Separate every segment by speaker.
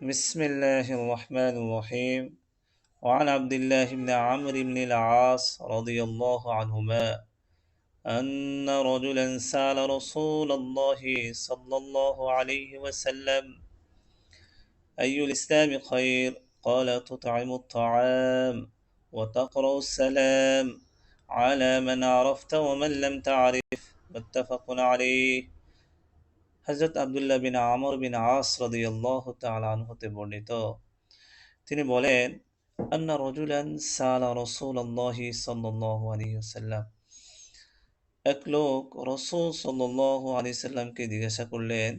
Speaker 1: بسم الله الرحمن الرحيم. وعن عبد الله بن عمرو بن العاص رضي الله عنهما أن رجلا سأل رسول الله صلى الله عليه وسلم: أي الإسلام خير؟ قال: تطعم الطعام وتقرأ السلام على من عرفت ومن لم تعرف. متفق عليه. হযরত আব্দুল্লাহ বিন আমর বিন আস রাদিয়াল্লাহু তাআলা আনহু হতে বর্ণিত, তিনি বলেন, আন্না রাজুলান সাআলা রাসূলুল্লাহি সাল্লাল্লাহু আলাইহি ওয়াসাল্লাম, এক লোক রাসূল সাল্লাল্লাহু আলাইহি সাল্লামকে জিজ্ঞাসা করলেন,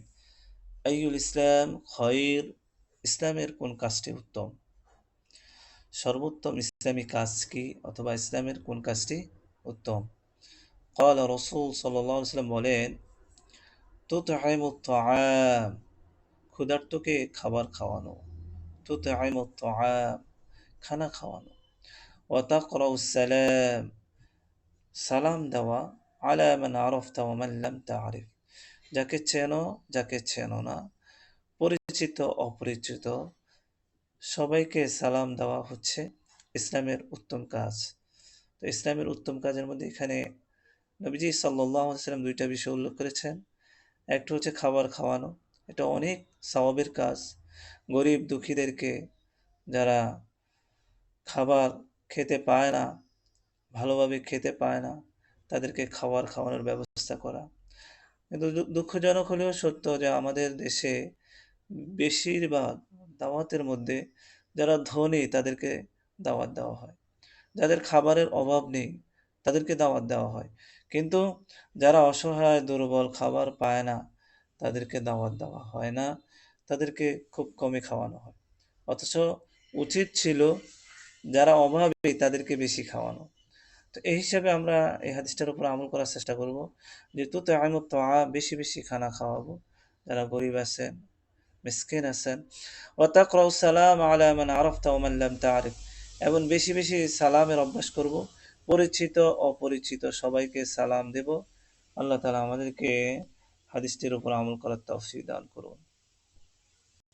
Speaker 1: আইয়ুল ইসলাম খায়র? ইসলামের কোন কাজটি উত্তম? সর্বোত্তম ইসলামী কাজ কি, অথবা ইসলামের কোন কাজটি উত্তম? قال রাসূল সাল্লাল্লাহু আলাইহি সাল্লাম বলেন, তুতঈমুত তাআম, ক্ষুধার্তকে খাবার খাওয়ানো। তুতঈমুত তাআম, খানা খাওয়ানো। ওয়া তাকরাউস সালাম, সালাম দেওয়া। আলা মান আরাফতা ওয়া মান লাম তা'রিফ, যাকে চেনো যাকে চেনো না, পরিচিত অপরিচিত সবাইকে সালাম দেওয়া হচ্ছে ইসলামের উত্তম কাজ। তো ইসলামের উত্তম কাজের মধ্যে এখানে নবীজি সাল্লাল্লাহু আলাইহি ওয়াসাল্লাম দুইটা বিষয় উল্লেখ করেছেন। একটা হচ্ছে খাবার খাওয়ানো, এটা অনেক সওয়াবের কাজ। গরিব দুঃখীদেরকে, যারা খাবার খেতে পায় না, ভালোভাবে খেতে পায় না, তাদেরকে খাবার খাওয়ানোর ব্যবস্থা করা। কিন্তু দুঃখজনক হলেও সত্য যে আমাদের দেশে বেশিরভাগ দাওয়াতের মধ্যে যারা ধনী তাদেরকে দাওয়াত দেওয়া হয়, যাদের খাবারের অভাব নেই তাদেরকে দাওয়াত দেওয়া হয়, কিন্তু যারা অসহায় দুর্বল খাবার পায় না তাদেরকে দাওয়াত দেওয়া হয় না, তাদেরকে খুব কমই খাওয়ানো হয়। অথচ উচিত ছিল যারা অভাবী তাদেরকে বেশি খাওয়ানো। তো এই হিসাবে আমরা এই হাদিসটার উপর আমল করার চেষ্টা করব, যে তুতঈমুত তাআম, বেশি বেশি খানা খাওয়াবো যারা গরিব আছেন, মিসকিন আছেন। ওয়া তাকরাউস সালাম আলা মান আরাফতা ওয়া মান লাম তা'রিফ, এবং বেশি বেশি সালামের অভ্যাস করব, পরিচিত অপরিচিত সবাইকে সালাম দেব। আল্লাহ তাআলা আমাদেরকে হাদিসটির উপর আমল করার তৌফিক দান করুন।